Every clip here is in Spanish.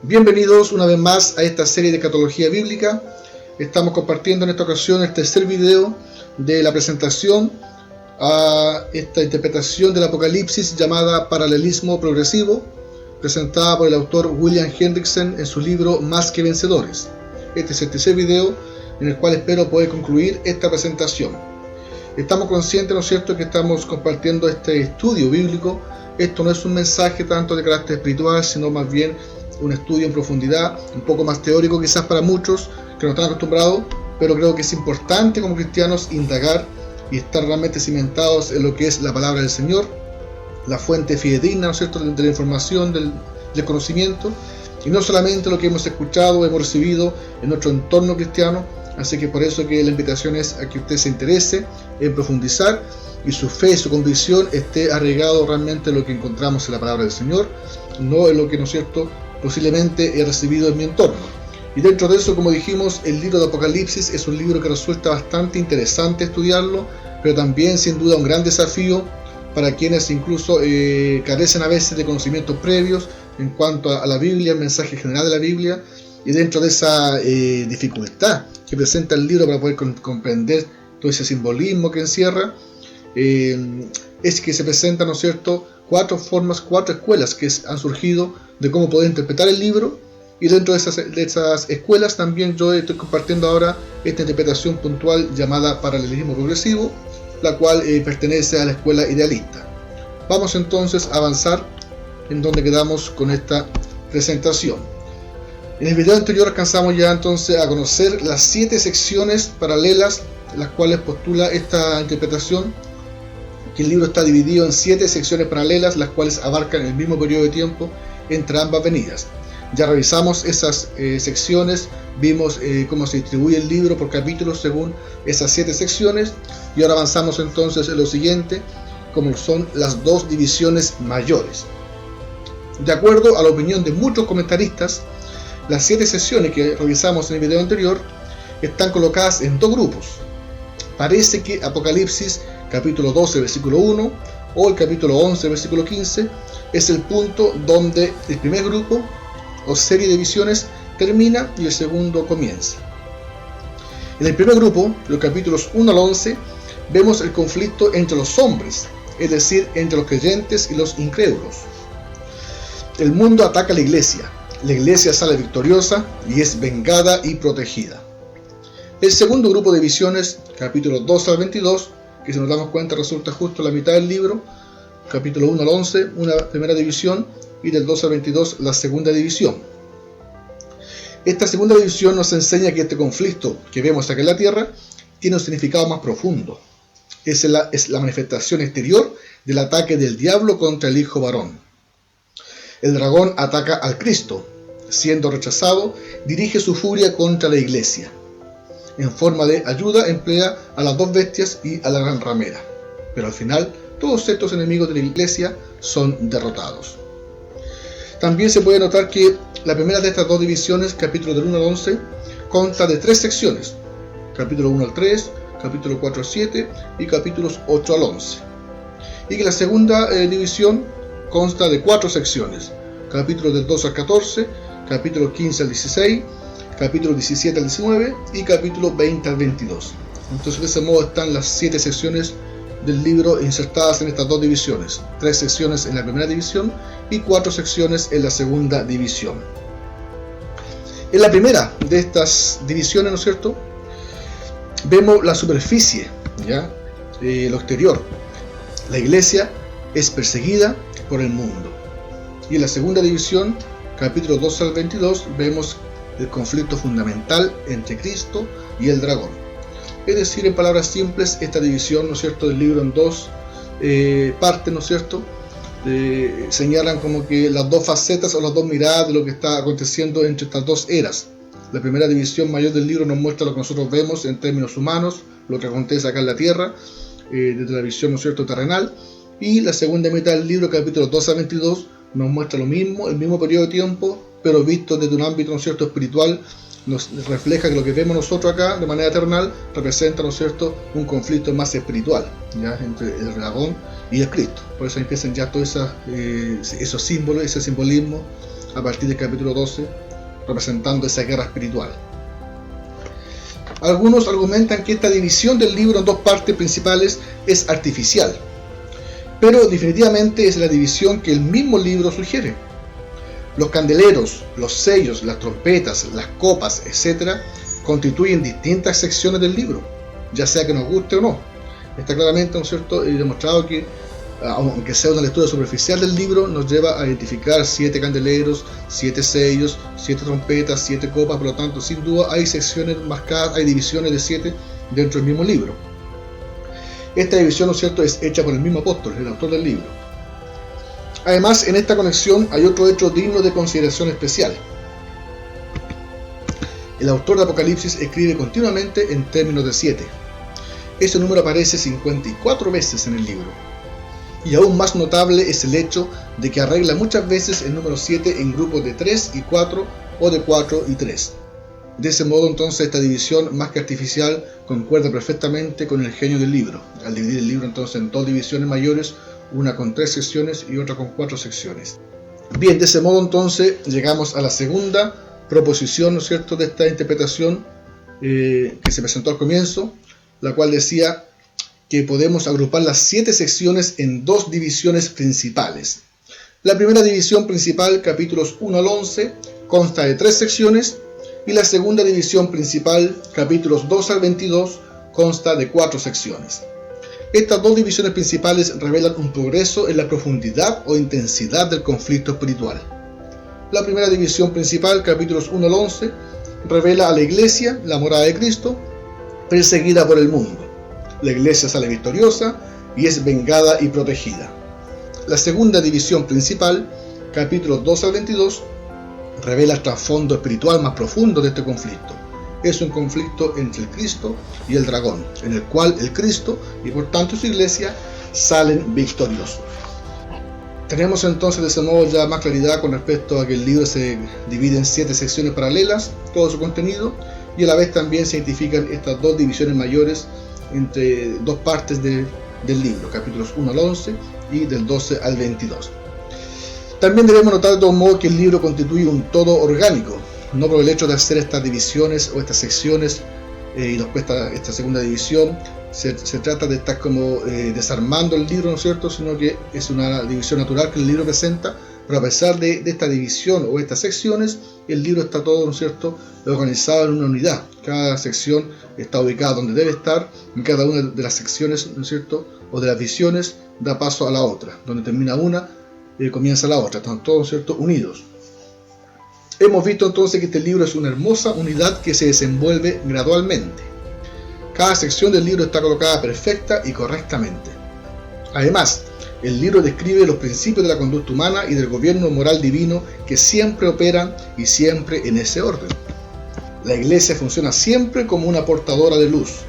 Bienvenidos una vez más a esta serie de escatología bíblica. Estamos compartiendo en esta ocasión el tercer video de la presentación a esta interpretación del Apocalipsis llamada Paralelismo Progresivo, presentada por el autor William Hendrickson en su libro Más que Vencedores. Este es el tercer video en el cual espero poder concluir esta presentación. Estamos conscientes, ¿no es cierto?, que estamos compartiendo este estudio bíblico. Esto no es un mensaje tanto de carácter espiritual, sino más bien un estudio en profundidad, un poco más teórico quizás para muchos que no están acostumbrados, pero creo que es importante como cristianos indagar y estar realmente cimentados en lo que es la palabra del Señor, la fuente fidedigna, ¿no es cierto?, de la información, del conocimiento, y no solamente lo que hemos escuchado o hemos recibido en nuestro entorno cristiano. Así que por eso que la invitación es a que usted se interese en profundizar y su fe y su convicción esté arraigado realmente en lo que encontramos en la palabra del Señor, no en lo que, ¿no es cierto?, posiblemente he recibido en mi entorno. Y dentro de eso, como dijimos, el libro de Apocalipsis es un libro que resulta bastante interesante estudiarlo, pero también sin duda un gran desafío para quienes incluso carecen a veces de conocimientos previos en cuanto a la Biblia, el mensaje general de la Biblia, y dentro de esa dificultad que presenta el libro para poder comprender todo ese simbolismo que encierra, es que se presentan, ¿no es cierto?, cuatro escuelas que han surgido de cómo poder interpretar el libro, y dentro de esas escuelas también yo estoy compartiendo ahora esta interpretación puntual llamada paralelismo progresivo, la cual pertenece a la escuela idealista. Vamos entonces a avanzar en donde quedamos con esta presentación. En el video anterior alcanzamos ya entonces a conocer las 7 secciones paralelas en las cuales postula esta interpretación, que el libro está dividido en 7 secciones paralelas, las cuales abarcan el mismo periodo de tiempo entre ambas venidas. Ya revisamos esas secciones, vimos cómo se distribuye el libro por capítulos según esas 7 secciones, y ahora avanzamos entonces en lo siguiente, como son las 2 divisiones mayores. De acuerdo a la opinión de muchos comentaristas, las 7 secciones que revisamos en el video anterior están colocadas en 2 grupos. Parece que Apocalipsis capítulo 12 versículo 1 o el capítulo 11 versículo 15 es el punto donde el primer grupo o serie de visiones termina y el segundo comienza. En el primer grupo, los capítulos 1 al 11, vemos el conflicto entre los hombres, es decir, entre los creyentes y los incrédulos. El mundo ataca a la iglesia sale victoriosa y es vengada y protegida. El segundo grupo de visiones, capítulos 12 al 22, que si nos damos cuenta resulta justo la mitad del libro, capítulo 1 al 11, una primera división, y del 12 al 22, la segunda división. Esta segunda división nos enseña que este conflicto que vemos acá en la tierra tiene un significado más profundo. Es la manifestación exterior del ataque del diablo contra el hijo varón. El dragón ataca al Cristo. Siendo rechazado, dirige su furia contra la iglesia. En forma de ayuda emplea a las 2 bestias y a la gran ramera. Pero al final, todos estos enemigos de la iglesia son derrotados. También se puede notar que la primera de estas 2 divisiones, capítulos del 1 al 11, consta de 3 secciones. Capítulo 1 al 3, capítulo 4 al 7 y capítulos 8 al 11. Y que la segunda división consta de 4 secciones. Capítulos del 2 al 14, capítulo 15 al 16, capítulo 17 al 19 y capítulo 20 al 22. Entonces de ese modo están las 7 secciones del libro insertadas en estas 2 divisiones. 3 secciones en la primera división y 4 secciones en la segunda división. En la primera de estas divisiones, ¿no es cierto?, vemos la superficie, ¿ya? Lo exterior. La iglesia es perseguida por el mundo. Y en la segunda división, capítulos 12 al 22, vemos el conflicto fundamental entre Cristo y el dragón. Es decir, en palabras simples, esta división, ¿no es cierto?, del libro en 2 partes, ¿no es cierto?, señalan como que las 2 facetas o las 2 miradas de lo que está aconteciendo entre estas 2 eras. La primera división mayor del libro nos muestra lo que nosotros vemos en términos humanos, lo que acontece acá en la tierra, desde la visión, ¿no es cierto?, terrenal, y la segunda mitad del libro, capítulos 12 a 22, nos muestra lo mismo, el mismo periodo de tiempo, pero visto desde un ámbito, ¿no es cierto?, espiritual. Nos refleja que lo que vemos nosotros acá de manera terrenal representa, ¿no es cierto?, un conflicto más espiritual, ¿ya?, entre el dragón y el Cristo. Por eso empiezan ya todos esos símbolos, ese simbolismo a partir del capítulo 12, representando esa guerra espiritual. Algunos argumentan que esta división del libro en dos partes principales es artificial, pero definitivamente es la división que el mismo libro sugiere. Los candeleros, los sellos, las trompetas, las copas, etc., constituyen distintas secciones del libro, ya sea que nos guste o no. Está claramente, ¿no es cierto?, demostrado que, aunque sea una lectura superficial del libro, nos lleva a identificar 7 candeleros, 7 sellos, 7 trompetas, 7 copas. Por lo tanto, sin duda hay secciones marcadas, hay divisiones de 7 dentro del mismo libro. Esta división, ¿no es cierto?, es hecha por el mismo apóstol, el autor del libro. Además, en esta conexión hay otro hecho digno de consideración especial. El autor de Apocalipsis escribe continuamente en términos de 7. Ese número aparece 54 veces en el libro. Y aún más notable es el hecho de que arregla muchas veces el número 7 en grupos de 3 y 4 o de 4 y 3. De ese modo, entonces, esta división, más que artificial, concuerda perfectamente con el genio del libro, al dividir el libro entonces en dos divisiones mayores, una con 3 secciones y otra con 4 secciones. Bien, de ese modo entonces llegamos a la segunda proposición, ¿no es cierto?, de esta interpretación que se presentó al comienzo, la cual decía que podemos agrupar las 7 secciones en dos divisiones principales. La primera división principal, capítulos 1 al 11, consta de 3 secciones, y la segunda división principal, capítulos 2 al 22, consta de 4 secciones. Estas dos divisiones principales revelan un progreso en la profundidad o intensidad del conflicto espiritual. La primera división principal, capítulos 1 al 11, revela a la iglesia, la morada de Cristo, perseguida por el mundo. La iglesia sale victoriosa y es vengada y protegida. La segunda división principal, capítulos 2 al 22, revela el trasfondo espiritual más profundo de este conflicto. Es un conflicto entre el Cristo y el dragón, en el cual el Cristo y por tanto su iglesia salen victoriosos. Tenemos entonces de ese modo ya más claridad con respecto a que el libro se divide en 7 secciones paralelas, todo su contenido, y a la vez también se identifican estas dos divisiones mayores entre dos partes del libro, capítulos 1 al 11 y del 12 al 22. También debemos notar de todo modo que el libro constituye un todo orgánico, no por el hecho de hacer estas divisiones o estas secciones y después esta segunda división, se trata de estar como desarmando el libro, ¿no es cierto?, sino que es una división natural que el libro presenta, pero a pesar de esta división o estas secciones, el libro está todo, ¿no es cierto?, organizado en una unidad. Cada sección está ubicada donde debe estar, y cada una de las secciones, ¿no es cierto?, o de las visiones da paso a la otra. Donde termina una, comienza la otra. Están todos, ¿no es cierto?, unidos. Hemos visto entonces que este libro es una hermosa unidad que se desenvuelve gradualmente. Cada sección del libro está colocada perfecta y correctamente. Además, el libro describe los principios de la conducta humana y del gobierno moral divino que siempre operan y siempre en ese orden. La iglesia funciona siempre como una portadora de luz,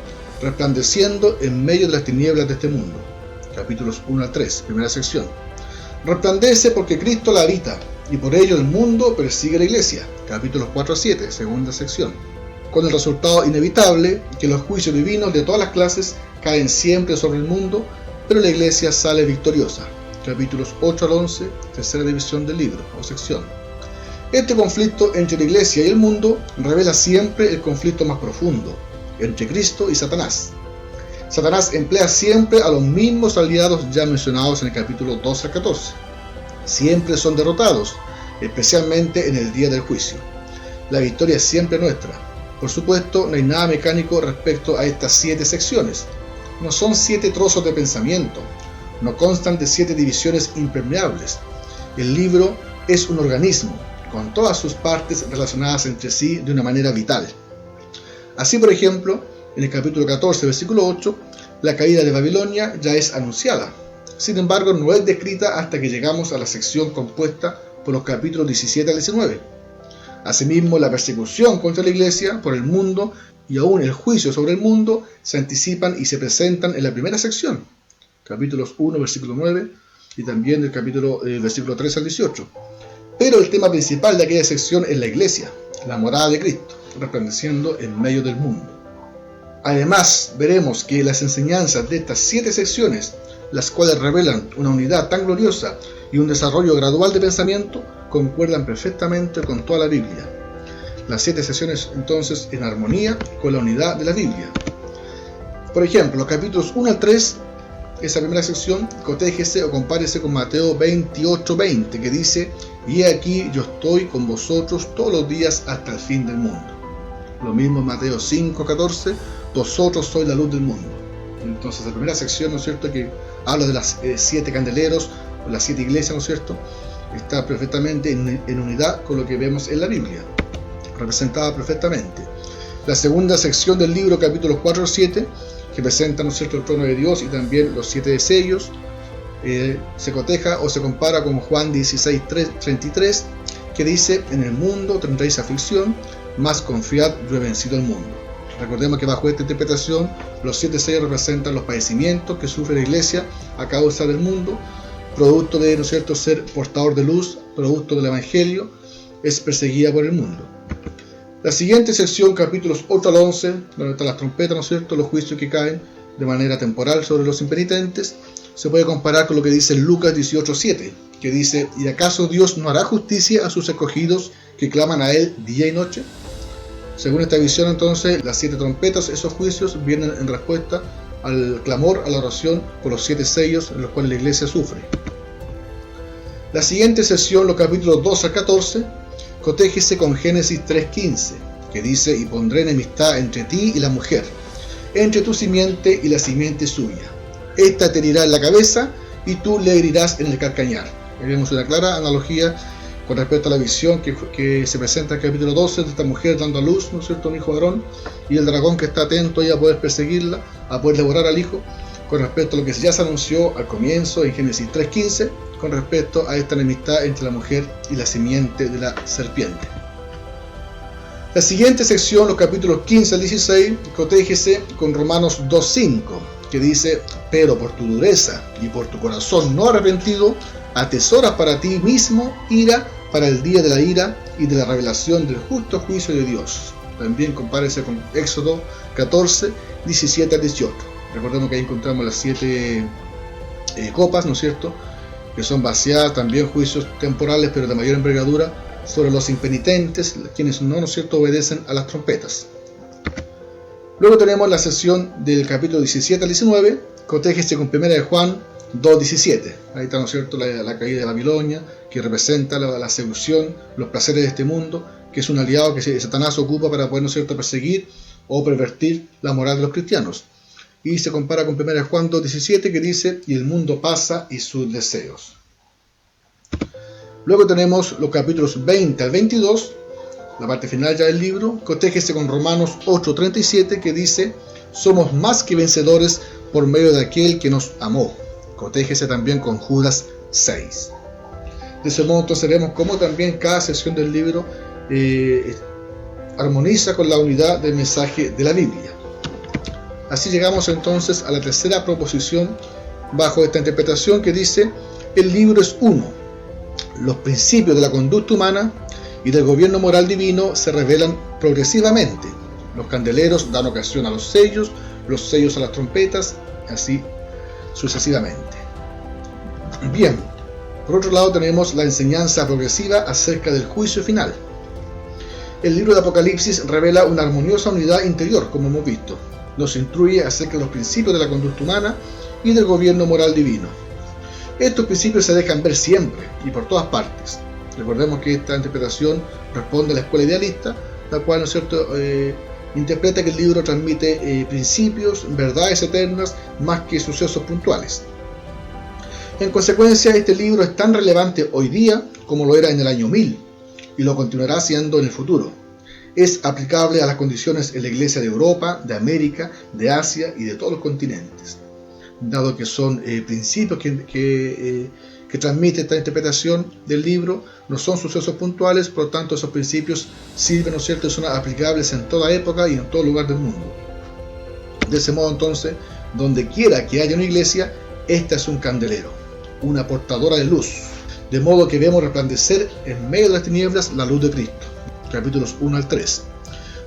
resplandeciendo en medio de las tinieblas de este mundo. Capítulos 1 al 3, primera sección. Resplandece porque Cristo la habita, y por ello el mundo persigue a la iglesia. Capítulos 4 a 7, segunda sección. Con el resultado inevitable que los juicios divinos de todas las clases caen siempre sobre el mundo, pero la iglesia sale victoriosa. Capítulos 8 al 11, tercera división del libro o sección. Este conflicto entre la iglesia y el mundo revela siempre el conflicto más profundo, entre Cristo y Satanás. Satanás emplea siempre a los mismos aliados ya mencionados en el capítulo 12 al 14. Siempre son derrotados, especialmente en el día del juicio. La victoria es siempre nuestra. Por supuesto, no hay nada mecánico respecto a estas 7 secciones. No son 7 trozos de pensamiento, no constan de 7 divisiones impermeables. El libro es un organismo, con todas sus partes relacionadas entre sí de una manera vital. Así, por ejemplo, en el capítulo 14, versículo 8, la caída de Babilonia ya es anunciada. Sin embargo, no es descrita hasta que llegamos a la sección compuesta por los capítulos 17 al 19. Asimismo, la persecución contra la iglesia por el mundo y aún el juicio sobre el mundo se anticipan y se presentan en la primera sección, capítulos 1, versículo 9, y también del capítulo versículo 3 al 18. Pero el tema principal de aquella sección es la iglesia, la morada de Cristo, resplandeciendo en medio del mundo. Además, veremos que las enseñanzas de estas 7 secciones, las cuales revelan una unidad tan gloriosa y un desarrollo gradual de pensamiento concuerdan perfectamente con toda la Biblia. Las 7 secciones entonces en armonía con la unidad de la Biblia. Por ejemplo, los capítulos 1 al 3, esa primera sección, cotégese o compárese con Mateo 28:20, que dice: y aquí yo estoy con vosotros todos los días hasta el fin del mundo. Lo mismo en Mateo 5:14, vosotros sois la luz del mundo. Entonces la primera sección, ¿no es cierto?, que habla de las 7 candeleros, o las 7 iglesias, ¿no es cierto?, está perfectamente en unidad con lo que vemos en la Biblia, representada perfectamente. La segunda sección del libro, capítulos 4 al 7, que presenta, ¿no es cierto?, el trono de Dios y también los 7 sellos, se coteja o se compara con Juan 16:33, que dice: en el mundo tendréis aflicción, mas confiad, yo he vencido al mundo. Recordemos que bajo esta interpretación los 7 sellos representan los padecimientos que sufre la iglesia a causa del mundo, producto de, ¿no es cierto?, ser portador de luz, producto del evangelio, es perseguida por el mundo. La siguiente sección, capítulos 8 al 11, donde están las trompetas, ¿no es cierto?, los juicios que caen de manera temporal sobre los impenitentes, se puede comparar con lo que dice Lucas 18:7, que dice: ¿y acaso Dios no hará justicia a sus escogidos que claman a Él día y noche? Según esta visión, entonces, las 7 trompetas, esos juicios, vienen en respuesta al clamor, a la oración por los 7 sellos en los cuales la iglesia sufre. La siguiente sección, los capítulos 2 al 14, cotégese con Génesis 3:15, que dice: y pondré enemistad entre ti y la mujer, entre tu simiente y la simiente suya. Esta te herirá en la cabeza y tú le herirás en el calcañar. Ahí vemos una clara analogía con respecto a la visión que se presenta en el capítulo 12 de esta mujer dando a luz, ¿no es cierto?, un hijo varón, y el dragón que está atento ahí a poder perseguirla, a poder devorar al hijo, con respecto a lo que ya se anunció al comienzo en Génesis 3:15, con respecto a esta enemistad entre la mujer y la simiente de la serpiente. La siguiente sección, los capítulos 15 al 16, cotégese con Romanos 2:5, que dice: pero por tu dureza y por tu corazón no arrepentido, atesoras para ti mismo ira para el día de la ira y de la revelación del justo juicio de Dios. También compárese con Éxodo 14, 17 al 18. Recordemos que ahí encontramos las 7 copas, ¿no es cierto?, que son vaciadas, también juicios temporales, pero de mayor envergadura, sobre los impenitentes, quienes no, ¿no es cierto?, obedecen a las trompetas. Luego tenemos la sesión del capítulo 17 al 19, cotégese con 1 de Juan 2:17. Ahí está, ¿no es cierto?, la caída de Babilonia, que representa la seducción, los placeres de este mundo, que es un aliado que Satanás ocupa para poder, ¿no es cierto?, perseguir o pervertir la moral de los cristianos. Y se compara con 1 de Juan 2:17, que dice: y el mundo pasa y sus deseos. Luego tenemos los capítulos 20 al 22, la parte final ya del libro, cotégese con Romanos 8:37, que dice: somos más que vencedores por medio de aquel que nos amó. Cotégese también con Judas 6. De ese modo entonces vemos cómo también cada sección del libro armoniza con la unidad del mensaje de la Biblia. Así llegamos entonces a la tercera proposición bajo esta interpretación, que dice: el libro es uno. Los principios de la conducta humana y del gobierno moral divino se revelan progresivamente. Los candeleros dan ocasión a los sellos a las trompetas, así sucesivamente. Bien, por otro lado tenemos la enseñanza progresiva acerca del juicio final. El libro de Apocalipsis revela una armoniosa unidad interior, como hemos visto. Nos instruye acerca de los principios de la conducta humana y del gobierno moral divino. Estos principios se dejan ver siempre y por todas partes. Recordemos que esta interpretación responde a la escuela idealista, la cual, ¿no es cierto?, interpreta que el libro transmite principios, verdades eternas, más que sucesos puntuales. En consecuencia, este libro es tan relevante hoy día como lo era en el año 1000, y lo continuará siendo en el futuro. Es aplicable a las condiciones en la Iglesia de Europa, de América, de Asia y de todos los continentes. Dado que son principios que transmite esta interpretación del libro, no son sucesos puntuales, por lo tanto esos principios sirven, ¿no es cierto?, son aplicables en toda época y en todo lugar del mundo. De ese modo entonces, donde quiera que haya una iglesia, esta es un candelero, una portadora de luz, de modo que vemos resplandecer en medio de las tinieblas la luz de Cristo. Capítulos 1 al 3.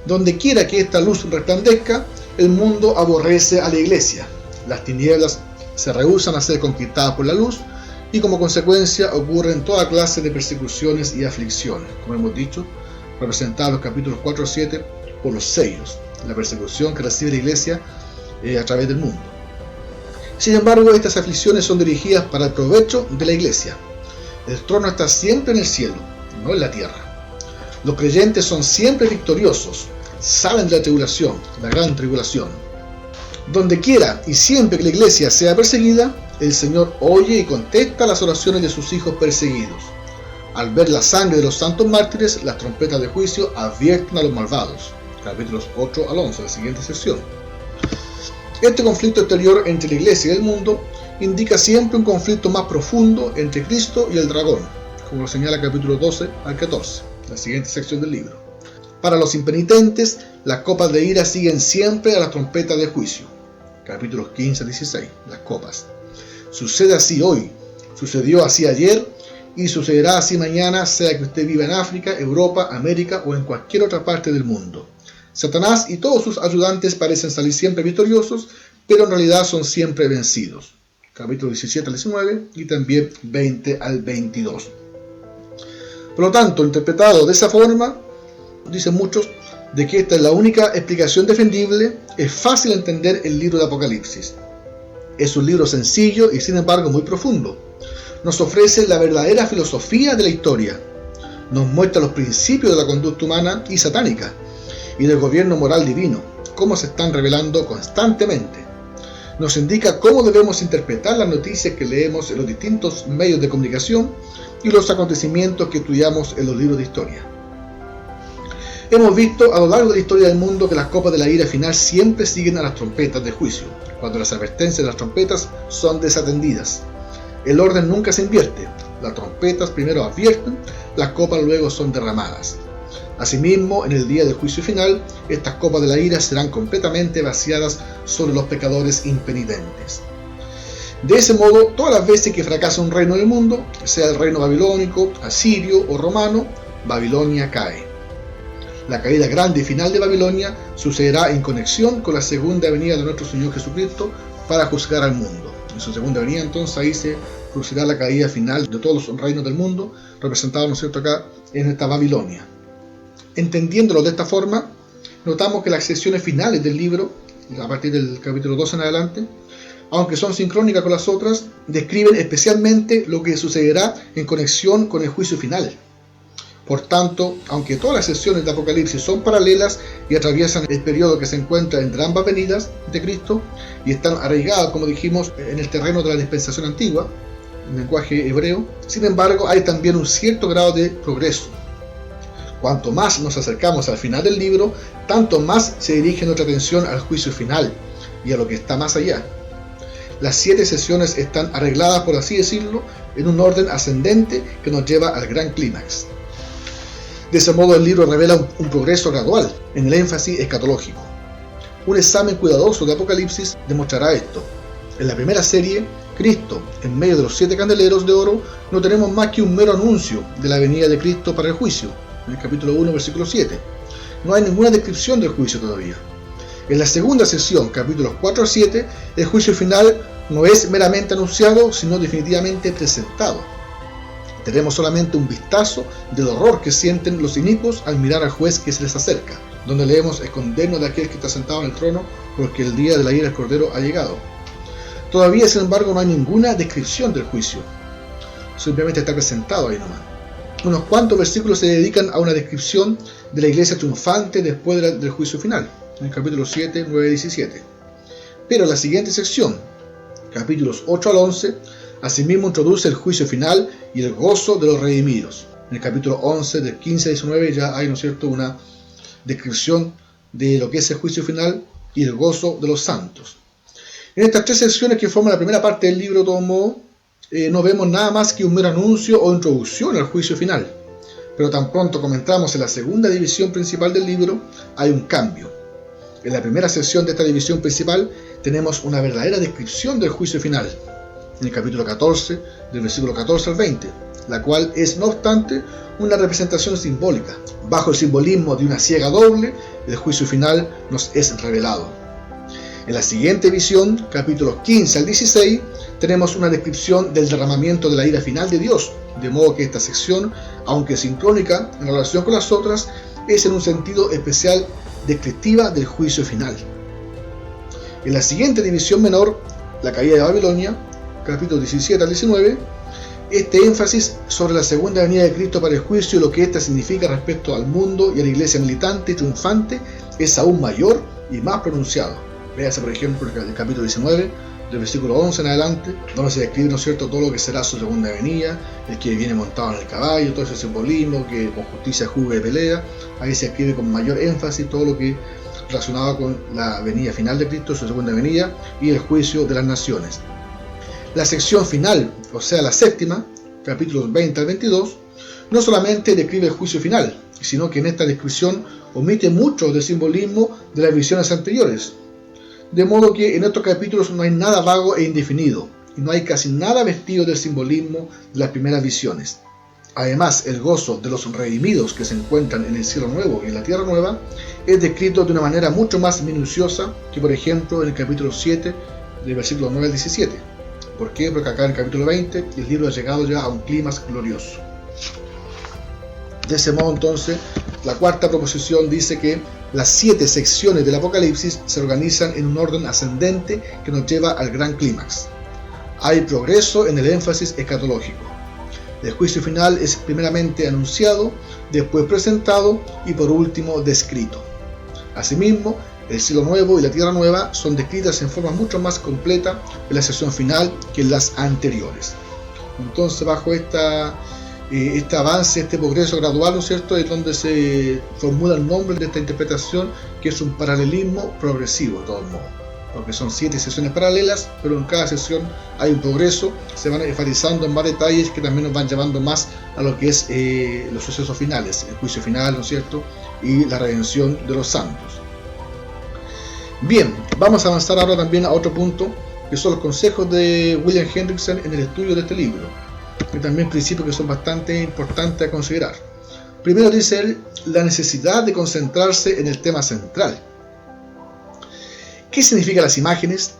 Donde quiera que esta luz resplandezca, el mundo aborrece a la iglesia. Las tinieblas se rehúsan a ser conquistadas por la luz, y como consecuencia ocurren toda clase de persecuciones y aflicciones, como hemos dicho, representados en los capítulos 4 a 7 por los sellos, la persecución que recibe la iglesia a través del mundo. Sin embargo, estas aflicciones son dirigidas para el provecho de la iglesia. El trono está siempre en el cielo, no en la tierra. Los creyentes son siempre victoriosos, salen de la tribulación, la gran tribulación. Donde quiera y siempre que la iglesia sea perseguida, el Señor oye y contesta las oraciones de sus hijos perseguidos. Al ver la sangre de los santos mártires, las trompetas de juicio advierten a los malvados. Capítulos 8 al 11, la siguiente sección. Este conflicto exterior entre la iglesia y el mundo indica siempre un conflicto más profundo entre Cristo y el dragón, como lo señala capítulo 12 al 14, la siguiente sección del libro. Para los impenitentes, las copas de ira siguen siempre a las trompetas de juicio. Capítulos 15 al 16, las copas. Sucede así hoy, sucedió así ayer y sucederá así mañana, sea que usted viva en África, Europa, América o en cualquier otra parte del mundo. Satanás y todos sus ayudantes parecen salir siempre victoriosos, pero en realidad son siempre vencidos. Capítulo 17 al 19 y también 20 al 22. Por lo tanto, interpretado de esa forma, dicen muchos, de que esta es la única explicación defendible, es fácil entender el libro de Apocalipsis. Es un libro sencillo y sin embargo muy profundo. Nos ofrece la verdadera filosofía de la historia. Nos muestra los principios de la conducta humana y satánica y del gobierno moral divino, cómo se están revelando constantemente. Nos indica cómo debemos interpretar las noticias que leemos en los distintos medios de comunicación y los acontecimientos que estudiamos en los libros de historia. Hemos visto a lo largo de la historia del mundo que las copas de la ira final siempre siguen a las trompetas de juicio, cuando las advertencias de las trompetas son desatendidas. El orden nunca se invierte, las trompetas primero advierten, las copas luego son derramadas. Asimismo, en el día del juicio final, estas copas de la ira serán completamente vaciadas sobre los pecadores impenitentes. De ese modo, todas las veces que fracasa un reino en el mundo, sea el reino babilónico, asirio o romano, Babilonia cae. La caída grande y final de Babilonia sucederá en conexión con la segunda venida de nuestro Señor Jesucristo para juzgar al mundo. En su segunda venida, entonces, ahí se producirá la caída final de todos los reinos del mundo, representados, ¿no es cierto?, acá en esta Babilonia. Entendiéndolo de esta forma, notamos que las secciones finales del libro, a partir del capítulo 12 en adelante, aunque son sincrónicas con las otras, describen especialmente lo que sucederá en conexión con el juicio final. Por tanto, aunque todas las secciones de Apocalipsis son paralelas y atraviesan el periodo que se encuentra entre ambas venidas de Cristo y están arraigadas, como dijimos, en el terreno de la dispensación antigua, en lenguaje hebreo, sin embargo, hay también un cierto grado de progreso. Cuanto más nos acercamos al final del libro, tanto más se dirige nuestra atención al juicio final y a lo que está más allá. Las 7 sesiones están arregladas, por así decirlo, en un orden ascendente que nos lleva al gran clímax. De ese modo el libro revela un progreso gradual en el énfasis escatológico. Un examen cuidadoso de Apocalipsis demostrará esto. En la primera serie, Cristo, en medio de los 7 candeleros de oro, no tenemos más que un mero anuncio de la venida de Cristo para el juicio, en el capítulo 1, versículo 7. No hay ninguna descripción del juicio todavía. En la segunda sesión, capítulos 4 a 7, el juicio final no es meramente anunciado, sino definitivamente presentado. Tenemos solamente un vistazo del horror que sienten los inicuos al mirar al juez que se les acerca, donde leemos: escondernos de aquel que está sentado en el trono, porque el día de la ira del Cordero ha llegado. Todavía, sin embargo, no hay ninguna descripción del juicio. Simplemente está presentado ahí nomás. Unos cuantos versículos se dedican a una descripción de la iglesia triunfante después del juicio final, en el capítulo 7, 9 y 17. Pero la siguiente sección, capítulos 8 al 11, asimismo introduce el juicio final y el gozo de los redimidos. En el capítulo 11, del 15 al 19, ya hay, ¿no es cierto?, una descripción de lo que es el juicio final y el gozo de los santos. En estas 3 secciones que forman la primera parte del libro, de todo modo, no vemos nada más que un mero anuncio o introducción al juicio final. Pero tan pronto como entramos en la segunda división principal del libro, hay un cambio. En la primera sección de esta división principal tenemos una verdadera descripción del juicio final, en el capítulo 14, del versículo 14 al 20, la cual es, no obstante, una representación simbólica. Bajo el simbolismo de una ciega doble, el juicio final nos es revelado. En la siguiente visión, capítulos 15 al 16, tenemos una descripción del derramamiento de la ira final de Dios, de modo que esta sección, aunque sincrónica en relación con las otras, es en un sentido especial descriptiva del juicio final. En la siguiente división menor, la caída de Babilonia, capítulos 17 al 19, este énfasis sobre la segunda venida de Cristo para el juicio y lo que ésta significa respecto al mundo y a la iglesia militante y triunfante es aún mayor y más pronunciado. Véase por ejemplo el capítulo 19, del versículo 11 en adelante, donde se describe, ¿no es cierto?, todo lo que será su segunda venida, el que viene montado en el caballo, todo ese simbolismo, que con justicia juzga y pelea. Ahí se escribe con mayor énfasis todo lo que relacionado con la venida final de Cristo, su segunda venida y el juicio de las naciones. La sección final, o sea la séptima, capítulos 20 al 22, no solamente describe el juicio final, sino que en esta descripción omite mucho del simbolismo de las visiones anteriores. De modo que en estos capítulos no hay nada vago e indefinido, y no hay casi nada vestido del simbolismo de las primeras visiones. Además, el gozo de los redimidos que se encuentran en el cielo nuevo y en la tierra nueva es descrito de una manera mucho más minuciosa que, por ejemplo, en el capítulo 7, del versículo 9 al 17. ¿Por qué? Porque acá en el capítulo 20 el libro ha llegado ya a un clímax glorioso. De ese modo, entonces, la cuarta proposición dice que las 7 secciones del Apocalipsis se organizan en un orden ascendente que nos lleva al gran clímax. Hay progreso en el énfasis escatológico. El juicio final es primeramente anunciado, después presentado y por último descrito. Asimismo, el cielo nuevo y la tierra nueva son descritas en forma mucho más completa en la sección final que en las anteriores. Entonces, bajo este avance, este progreso gradual, ¿no es cierto?, es donde se formula el nombre de esta interpretación, que es un paralelismo progresivo, de todos modos, porque son 7 sesiones paralelas, pero en cada sesión hay un progreso, se van enfatizando en más detalles que también nos van llevando más a lo que es los sucesos finales, el juicio final, ¿no es cierto?, y la redención de los santos. Bien, vamos a avanzar ahora también a otro punto, que son los consejos de William Hendrickson en el estudio de este libro, y también principios que son bastante importantes a considerar. Primero dice él, la necesidad de concentrarse en el tema central. ¿Qué significan las imágenes?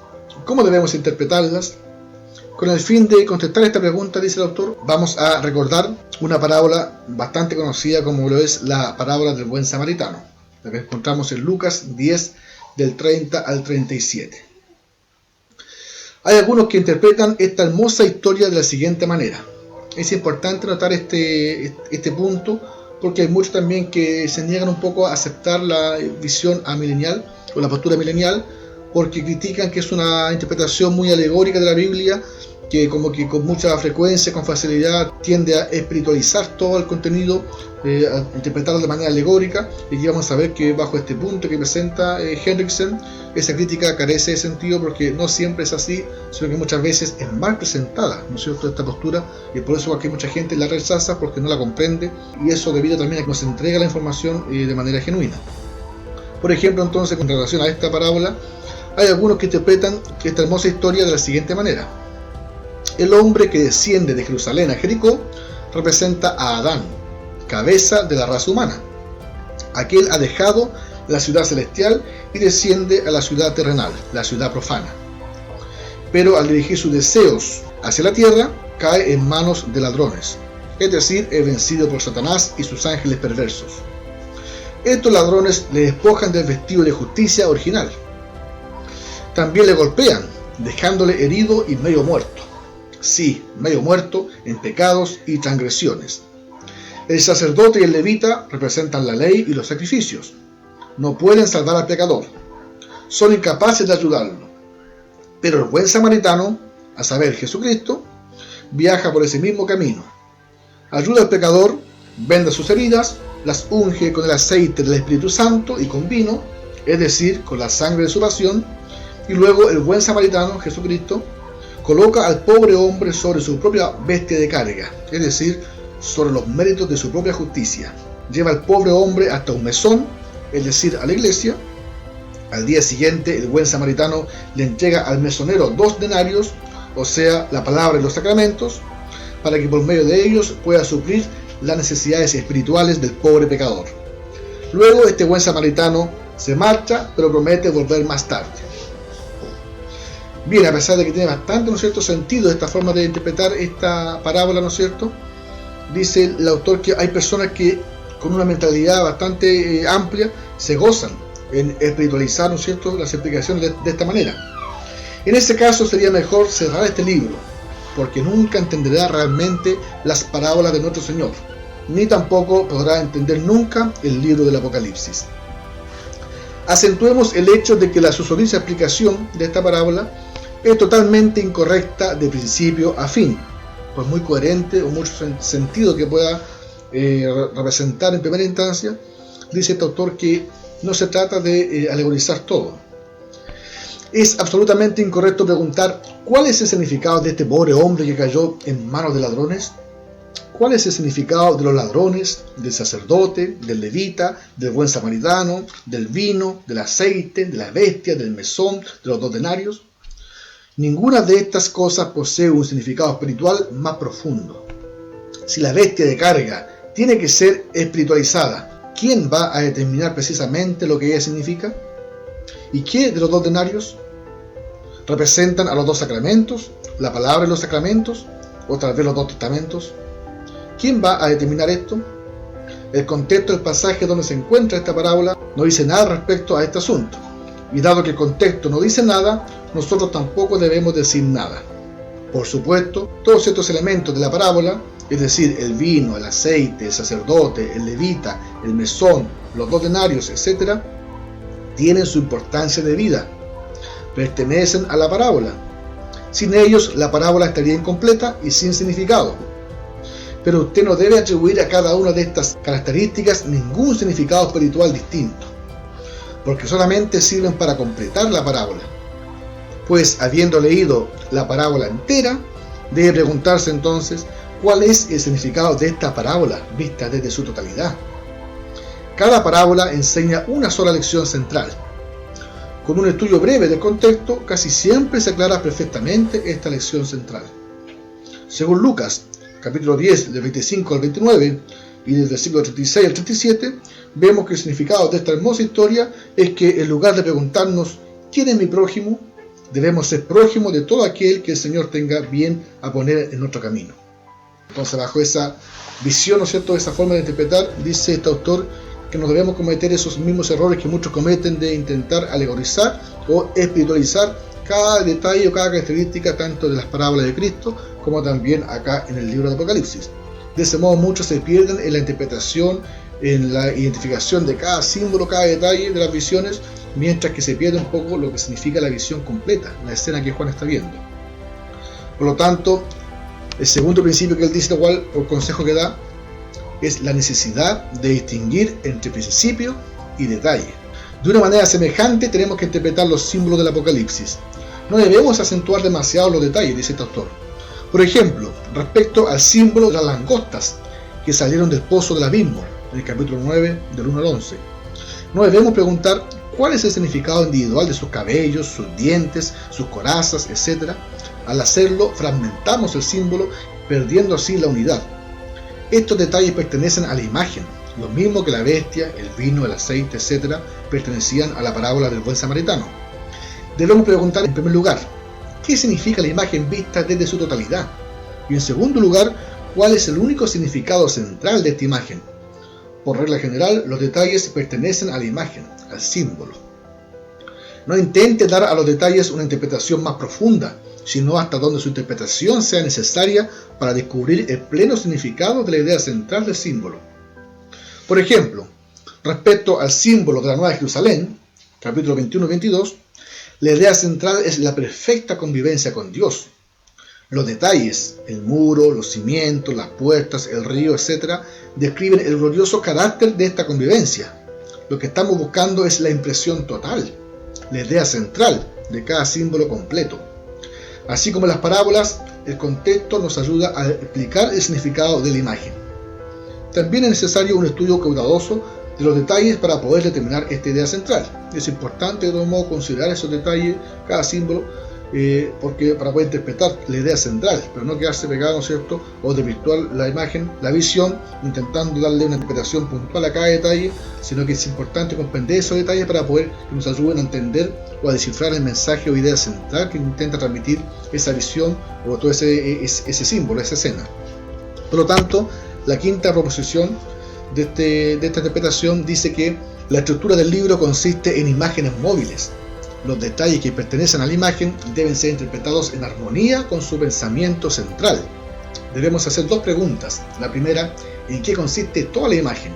¿Cómo debemos interpretarlas? Con el fin de contestar esta pregunta, dice el autor, vamos a recordar una parábola bastante conocida como lo es la parábola del buen samaritano, la que encontramos en Lucas 10, del 30 al 37. Hay algunos que interpretan esta hermosa historia de la siguiente manera. Es importante notar este punto, porque hay muchos también que se niegan un poco a aceptar la visión amilenial o la postura milenial, porque critican que es una interpretación muy alegórica de la Biblia, que como que con mucha frecuencia, con facilidad, tiende a espiritualizar todo el contenido, a interpretarlo de manera alegórica, y aquí vamos a ver que bajo este punto que presenta Hendrickson, esa crítica carece de sentido, porque no siempre es así, sino que muchas veces es mal presentada, ¿no es cierto?, esta postura, y por eso aquí mucha gente la rechaza porque no la comprende, y eso debido también a que no se entrega la información de manera genuina. Por ejemplo, entonces, con relación a esta parábola, hay algunos que interpretan esta hermosa historia de la siguiente manera. El hombre que desciende de Jerusalén a Jericó representa a Adán, cabeza de la raza humana. Aquel ha dejado la ciudad celestial y desciende a la ciudad terrenal, la ciudad profana. Pero al dirigir sus deseos hacia la tierra, cae en manos de ladrones, es decir, es vencido por Satanás y sus ángeles perversos. Estos ladrones le despojan del vestido de justicia original. También le golpean, dejándole herido y medio muerto. Sí, medio muerto en pecados y transgresiones. El sacerdote y el levita representan la ley y los sacrificios. No pueden salvar al pecador. Son incapaces de ayudarlo. Pero el buen samaritano, a saber Jesucristo, viaja por ese mismo camino. Ayuda al pecador, venda sus heridas, las unge con el aceite del Espíritu Santo y con vino, es decir, con la sangre de su pasión, y luego el buen samaritano, Jesucristo, coloca al pobre hombre sobre su propia bestia de carga, es decir, sobre los méritos de su propia justicia. Lleva al pobre hombre hasta un mesón, es decir, a la iglesia. Al día siguiente, el buen samaritano le entrega al mesonero 2 denarios, o sea, la palabra y los sacramentos, para que por medio de ellos pueda suplir las necesidades espirituales del pobre pecador. Luego, este buen samaritano se marcha, pero promete volver más tarde. Bien, a pesar de que tiene bastante, ¿no es cierto?, sentido esta forma de interpretar esta parábola, ¿no es cierto?, dice el autor que hay personas que con una mentalidad bastante amplia se gozan en espiritualizar, ¿no es cierto?, las explicaciones de esta manera. En ese caso sería mejor cerrar este libro, porque nunca entenderá realmente las parábolas de nuestro Señor, ni tampoco podrá entender nunca el libro del Apocalipsis. Acentuemos el hecho de que la susodicha explicación de esta parábola es totalmente incorrecta de principio a fin, por muy coherente o mucho sentido que pueda representar en primera instancia. Dice este autor que no se trata de alegorizar todo. Es absolutamente incorrecto preguntar cuál es el significado de este pobre hombre que cayó en manos de ladrones. ¿Cuál es el significado de los ladrones, del sacerdote, del levita, del buen samaritano, del vino, del aceite, de la bestia, del mesón, de los 2 denarios? Ninguna de estas cosas posee un significado espiritual más profundo. Si la bestia de carga tiene que ser espiritualizada, ¿quién va a determinar precisamente lo que ella significa? ¿Y qué de los 2 denarios? ¿Representan a los 2 sacramentos, la palabra y los sacramentos, o tal vez los 2 testamentos? ¿Quién va a determinar esto? El contexto del pasaje donde se encuentra esta parábola no dice nada respecto a este asunto, y dado que el contexto no dice nada, nosotros tampoco debemos decir nada. Por supuesto, todos estos elementos de la parábola, es decir, el vino, el aceite, el sacerdote, el levita, el mesón, los 2 denarios, etc., tienen su importancia de vida, pertenecen a la parábola. Sin ellos, la parábola estaría incompleta y sin significado. Pero usted no debe atribuir a cada una de estas características ningún significado espiritual distinto, porque solamente sirven para completar la parábola. Pues, habiendo leído la parábola entera, debe preguntarse entonces cuál es el significado de esta parábola vista desde su totalidad. Cada parábola enseña una sola lección central. Con un estudio breve del contexto, casi siempre se aclara perfectamente esta lección central. Según Lucas, capítulo 10, del 25 al 29, y del versículo 36 al 37, vemos que el significado de esta hermosa historia es que en lugar de preguntarnos ¿quién es mi prójimo?, debemos ser prójimos de todo aquel que el Señor tenga bien a poner en nuestro camino. Entonces, bajo esa visión, ¿no es cierto?, esa forma de interpretar, dice este autor que no debemos cometer esos mismos errores que muchos cometen de intentar alegorizar o espiritualizar cada detalle o cada característica tanto de las parábolas de Cristo como también acá en el libro de Apocalipsis. De ese modo muchos se pierden en la interpretación, en la identificación de cada símbolo, cada detalle de las visiones, mientras que se pierde un poco lo que significa la visión completa, la escena que Juan está viendo. Por lo tanto, el segundo principio que él dice, igual, o consejo que da, es la necesidad de distinguir entre principio y detalle. De una manera semejante tenemos que interpretar los símbolos del Apocalipsis. No debemos acentuar demasiado los detalles, dice este autor. Por ejemplo, respecto al símbolo de las langostas que salieron del pozo del abismo, en el capítulo 9, del 1 al 11. No debemos preguntar cuál es el significado individual de sus cabellos, sus dientes, sus corazas, etc. Al hacerlo, fragmentamos el símbolo, perdiendo así la unidad. Estos detalles pertenecen a la imagen, lo mismo que la bestia, el vino, el aceite, etc. pertenecían a la parábola del buen samaritano. Debemos preguntar en primer lugar, ¿qué significa la imagen vista desde su totalidad? Y en segundo lugar, ¿cuál es el único significado central de esta imagen? Por regla general, los detalles pertenecen a la imagen, al símbolo. No intente dar a los detalles una interpretación más profunda, sino hasta donde su interpretación sea necesaria para descubrir el pleno significado de la idea central del símbolo. Por ejemplo, respecto al símbolo de la Nueva Jerusalén, capítulo 21 y 22, la idea central es la perfecta convivencia con Dios. Los detalles, el muro, los cimientos, las puertas, el río, etc., describen el glorioso carácter de esta convivencia. Lo que estamos buscando es la impresión total, la idea central de cada símbolo completo. Así como en las parábolas, el contexto nos ayuda a explicar el significado de la imagen. También es necesario un estudio cuidadoso de los detalles para poder determinar esta idea central. Es importante de todo modo considerar esos detalles, cada símbolo, porque para poder interpretar la idea central, pero no quedarse pegado, ¿no es cierto?, o desvirtuar la imagen, la visión, intentando darle una interpretación puntual a cada detalle, sino que es importante comprender esos detalles para poder que nos ayuden a entender o a descifrar el mensaje o idea central que intenta transmitir esa visión o todo ese símbolo, esa escena. Por lo tanto, la quinta proposición de esta interpretación dice que la estructura del libro consiste en imágenes móviles. Los detalles que pertenecen a la imagen deben ser interpretados en armonía con su pensamiento central. Debemos hacer dos preguntas. La primera, ¿en qué consiste toda la imagen?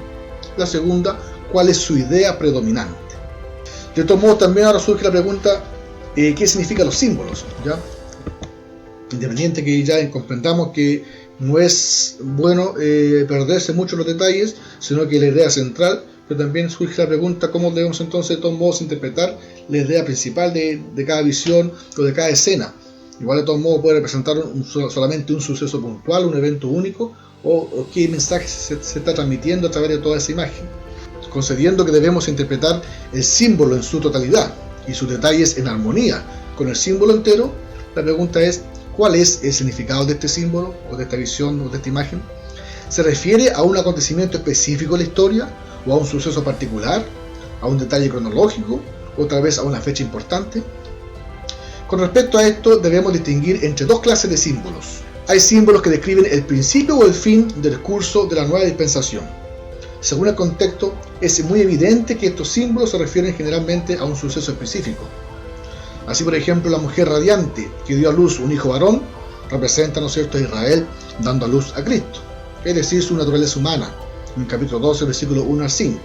La segunda, ¿cuál es su idea predominante? De todos modos, también ahora surge la pregunta, ¿qué significan los símbolos? ¿Ya? Independiente que ya comprendamos que no es bueno perderse mucho en los detalles, sino que la idea central, pero también surge la pregunta cómo debemos entonces de todos modos interpretar la idea principal de cada visión o de cada escena. Igual de todos modos puede representar solamente un suceso puntual, un evento único, o qué mensaje se está transmitiendo a través de toda esa imagen, concediendo que debemos interpretar el símbolo en su totalidad y sus detalles en armonía con el símbolo entero. La pregunta es, ¿cuál es el significado de este símbolo, o de esta visión, o de esta imagen? ¿Se refiere a un acontecimiento específico de la historia, o a un suceso particular, a un detalle cronológico, o tal vez a una fecha importante? Con respecto a esto, debemos distinguir entre dos clases de símbolos. Hay símbolos que describen el principio o el fin del curso de la nueva dispensación. Según el contexto, es muy evidente que estos símbolos se refieren generalmente a un suceso específico. Así, por ejemplo, la mujer radiante que dio a luz un hijo varón representa, ¿no es cierto?, a Israel dando a luz a Cristo, es decir, su naturaleza humana, en el capítulo 12, versículo 1 al 5.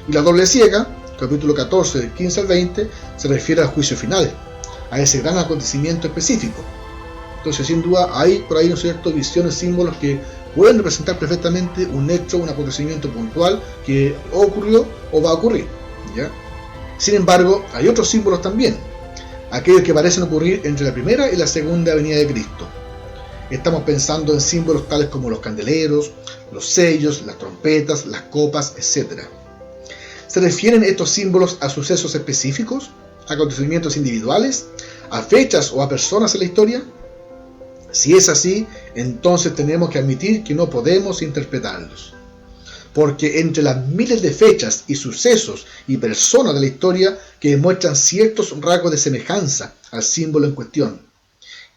Y la doble ciega, capítulo 14, del 15 al 20, se refiere al juicio final, a ese gran acontecimiento específico. Entonces, sin duda, hay por ahí, ¿no es cierto?, visiones, símbolos que pueden representar perfectamente un hecho, un acontecimiento puntual que ocurrió o va a ocurrir, ¿ya? Sin embargo, hay otros símbolos también, aquellos que parecen ocurrir entre la primera y la segunda venida de Cristo. Estamos pensando en símbolos tales como los candeleros, los sellos, las trompetas, las copas, etc. ¿Se refieren estos símbolos a sucesos específicos, a acontecimientos individuales, a fechas o a personas en la historia? Si es así, entonces tenemos que admitir que no podemos interpretarlos, porque entre las miles de fechas y sucesos y personas de la historia que demuestran ciertos rasgos de semejanza al símbolo en cuestión,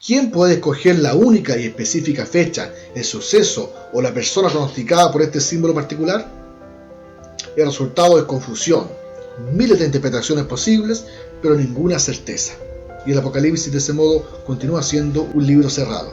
¿quién puede escoger la única y específica fecha, el suceso o la persona pronosticada por este símbolo particular? El resultado es confusión, miles de interpretaciones posibles, pero ninguna certeza. Y el Apocalipsis de ese modo continúa siendo un libro cerrado.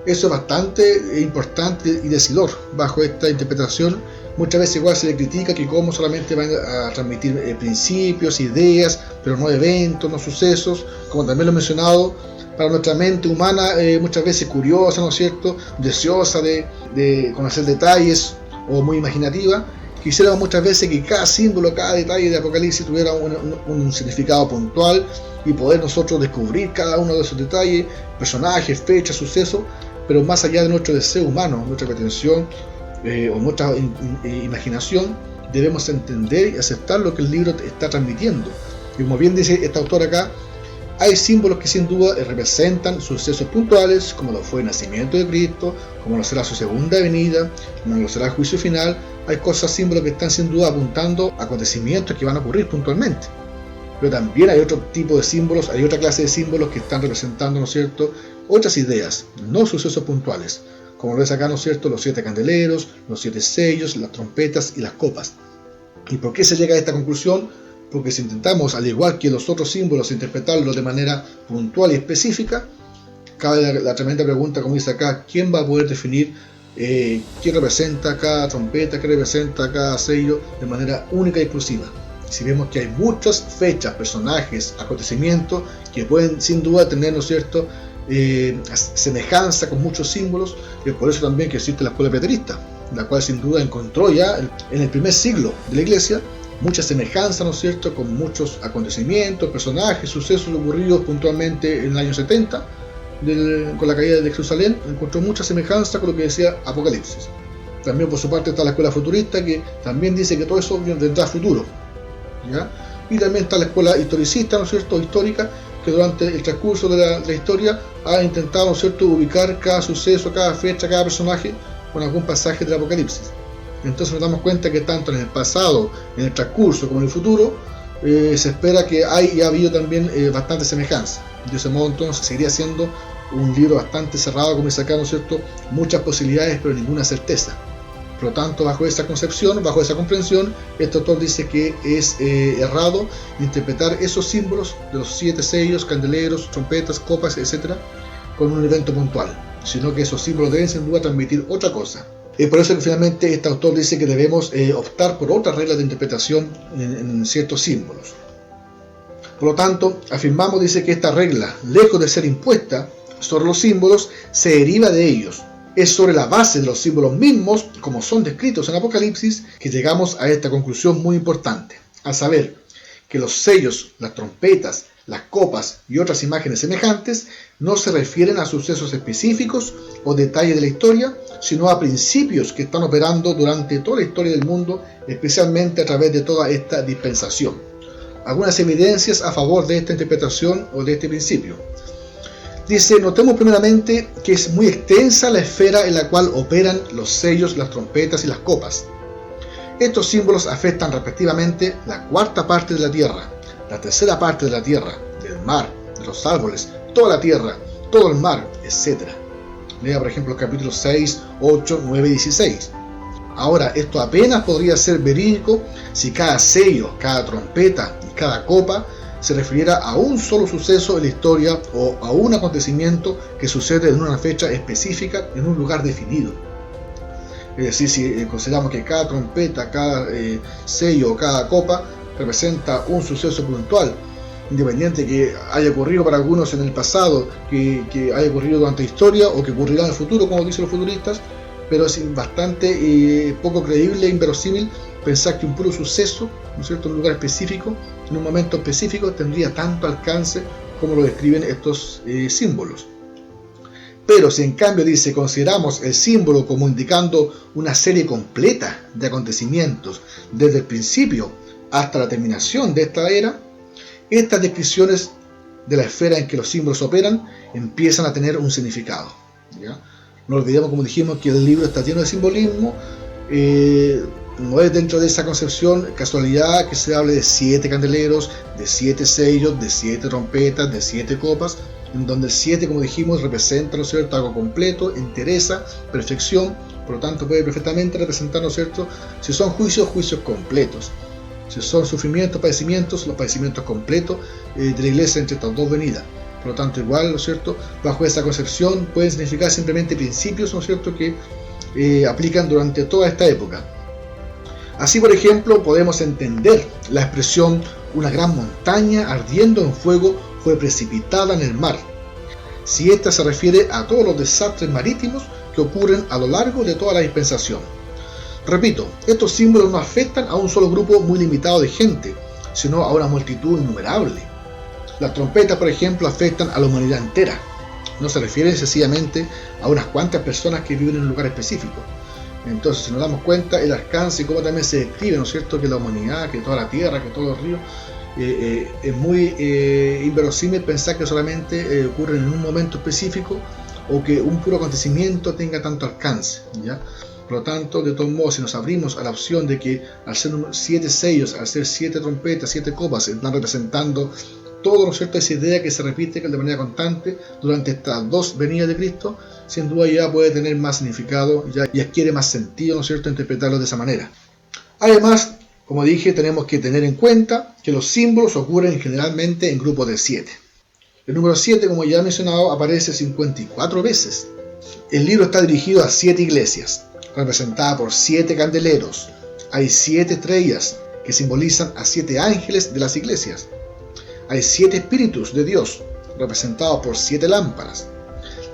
Eso es bastante importante y decidor. Bajo esta interpretación, muchas veces igual se le critica que cómo solamente van a transmitir principios, ideas, pero no eventos, no sucesos, como también lo he mencionado. Para nuestra mente humana, muchas veces curiosa, ¿no es cierto?, deseosa de conocer detalles o muy imaginativa, quisiéramos muchas veces que cada símbolo, cada detalle de Apocalipsis tuviera un significado puntual y poder nosotros descubrir cada uno de esos detalles, personajes, fechas, sucesos, pero más allá de nuestro deseo humano, nuestra pretensión o nuestra imaginación, debemos entender y aceptar lo que el libro está transmitiendo. Y como bien dice este autor acá, hay símbolos que sin duda representan sucesos puntuales, como lo fue el nacimiento de Cristo, como lo será su segunda venida, como lo será el juicio final. Hay cosas, símbolos que están sin duda apuntando a acontecimientos que van a ocurrir puntualmente. Pero también hay otro tipo de símbolos, hay otra clase de símbolos que están representando, ¿no es cierto?, otras ideas, no sucesos puntuales, como lo ves acá, ¿no es cierto?, los 7 candeleros, los 7 sellos, las trompetas y las copas. ¿Y por qué se llega a esta conclusión? Porque si intentamos, al igual que los otros símbolos, interpretarlos de manera puntual y específica, cabe la tremenda pregunta, como dice acá, ¿quién va a poder definir qué representa cada trompeta, qué representa cada sello de manera única y exclusiva? Si vemos que hay muchas fechas, personajes, acontecimientos que pueden sin duda tener, ¿no es cierto?, semejanza con muchos símbolos, y es por eso también que existe la escuela preterista, la cual sin duda encontró ya en el primer siglo de la Iglesia mucha semejanza, ¿no es cierto?, con muchos acontecimientos, personajes, sucesos ocurridos puntualmente en el año 70, con la caída de Jerusalén. Encontró mucha semejanza con lo que decía Apocalipsis. También por su parte está la escuela futurista, que también dice que todo eso vendrá a futuro, ¿ya? Y también está la escuela historicista, ¿no es cierto?, histórica, que durante el transcurso de la historia ha intentado, ¿no es cierto?, ubicar cada suceso, cada fecha, cada personaje con algún pasaje del Apocalipsis. Entonces nos damos cuenta que tanto en el pasado, en el transcurso como en el futuro, se espera que hay y ha habido también bastante semejanza. De ese modo entonces seguiría siendo un libro bastante cerrado, como dice acá, ¿no es cierto?, muchas posibilidades pero ninguna certeza. Por lo tanto, bajo esa concepción, bajo esa comprensión, este autor dice que es errado interpretar esos símbolos de los 7 sellos, candeleros, trompetas, copas, etc., con un evento puntual, sino que esos símbolos deben sin duda transmitir otra cosa. Es por eso que finalmente este autor dice que debemos optar por otras reglas de interpretación en ciertos símbolos. Por lo tanto, afirmamos, dice, que esta regla, lejos de ser impuesta sobre los símbolos, se deriva de ellos. Es sobre la base de los símbolos mismos, como son descritos en Apocalipsis, que llegamos a esta conclusión muy importante, a saber, que los sellos, las trompetas, las copas y otras imágenes semejantes no se refieren a sucesos específicos o detalles de la historia, sino a principios que están operando durante toda la historia del mundo, especialmente a través de toda esta dispensación. Algunas evidencias a favor de esta interpretación o de este principio. Dice, notemos primeramente que es muy extensa la esfera en la cual operan los sellos, las trompetas y las copas. Estos símbolos afectan respectivamente la cuarta parte de la tierra, la tercera parte de la tierra, del mar, de los árboles, toda la tierra, todo el mar, etc. Lea por ejemplo el capítulo 6, 8, 9 y 16. Ahora, esto apenas podría ser verídico si cada sello, cada trompeta y cada copa se refiriera a un solo suceso en la historia o a un acontecimiento que sucede en una fecha específica en un lugar definido. Es decir, si consideramos que cada trompeta, cada sello o cada copa representa un suceso puntual, independiente que haya ocurrido para algunos en el pasado, que haya ocurrido durante la historia o que ocurrirá en el futuro, como dicen los futuristas, pero es bastante poco creíble e inverosímil pensar que un puro suceso, ¿no es cierto?, en un lugar específico, en un momento específico, tendría tanto alcance como lo describen estos símbolos. Pero si en cambio, dice, consideramos el símbolo como indicando una serie completa de acontecimientos desde el principio hasta la terminación de esta era, estas descripciones de la esfera en que los símbolos operan empiezan a tener un significado, ¿ya? No olvidemos, como dijimos, que el libro está lleno de simbolismo. No es dentro de esa concepción casualidad que se hable de 7 candeleros, de 7 sellos, de 7 trompetas, de 7 copas, en donde el 7, como dijimos, representa, ¿no es cierto?, algo completo, entereza, perfección. Por lo tanto puede perfectamente representar, ¿no es cierto?, si son juicios, juicios completos, si son sufrimientos, padecimientos, los padecimientos completos de la iglesia entre estas dos venidas. Por lo tanto, igual, ¿no es cierto?, bajo esa concepción pueden significar simplemente principios, ¿no es cierto?, que aplican durante toda esta época. Así, por ejemplo, podemos entender la expresión una gran montaña ardiendo en fuego fue precipitada en el mar, si ésta se refiere a todos los desastres marítimos que ocurren a lo largo de toda la dispensación. Repito, estos símbolos no afectan a un solo grupo muy limitado de gente, sino a una multitud innumerable. Las trompetas, por ejemplo, afectan a la humanidad entera. No se refiere sencillamente a unas cuantas personas que viven en un lugar específico. Entonces, si nos damos cuenta, el alcance y cómo también se describe, ¿no es cierto?, que la humanidad, que toda la tierra, que todos los ríos, es muy inverosímil pensar que solamente ocurren en un momento específico o que un puro acontecimiento tenga tanto alcance, ¿ya? Por lo tanto, de todos modos, si nos abrimos a la opción de que al ser 7 sellos, al ser 7 trompetas, 7 copas, están representando todo, ¿no es cierto?, esa idea que se repite de manera constante durante estas dos venidas de Cristo, sin duda ya puede tener más significado y adquiere más sentido, ¿no es cierto?, interpretarlo de esa manera. Además, como dije, tenemos que tener en cuenta que los símbolos ocurren generalmente en grupos de 7. El número 7, como ya he mencionado, aparece 54 veces. El libro está dirigido a 7 iglesias, representada por 7 candeleros. Hay 7 estrellas que simbolizan a 7 ángeles de las iglesias. Hay 7 espíritus de Dios, representados por 7 lámparas.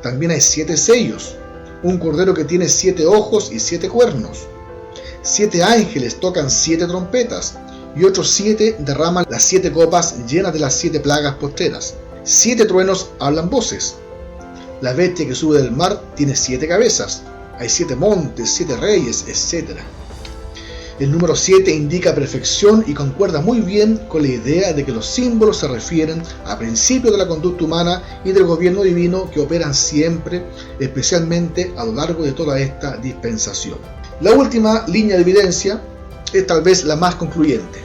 También hay 7 sellos, un cordero que tiene 7 ojos y 7 cuernos. 7 ángeles tocan 7 trompetas, y otros 7 derraman las 7 copas llenas de las 7 plagas postreras. 7 truenos hablan voces. La bestia que sube del mar tiene 7 cabezas. Hay 7 montes, 7 reyes, etc. El número 7 indica perfección y concuerda muy bien con la idea de que los símbolos se refieren a principios de la conducta humana y del gobierno divino que operan siempre, especialmente a lo largo de toda esta dispensación. La última línea de evidencia es tal vez la más concluyente.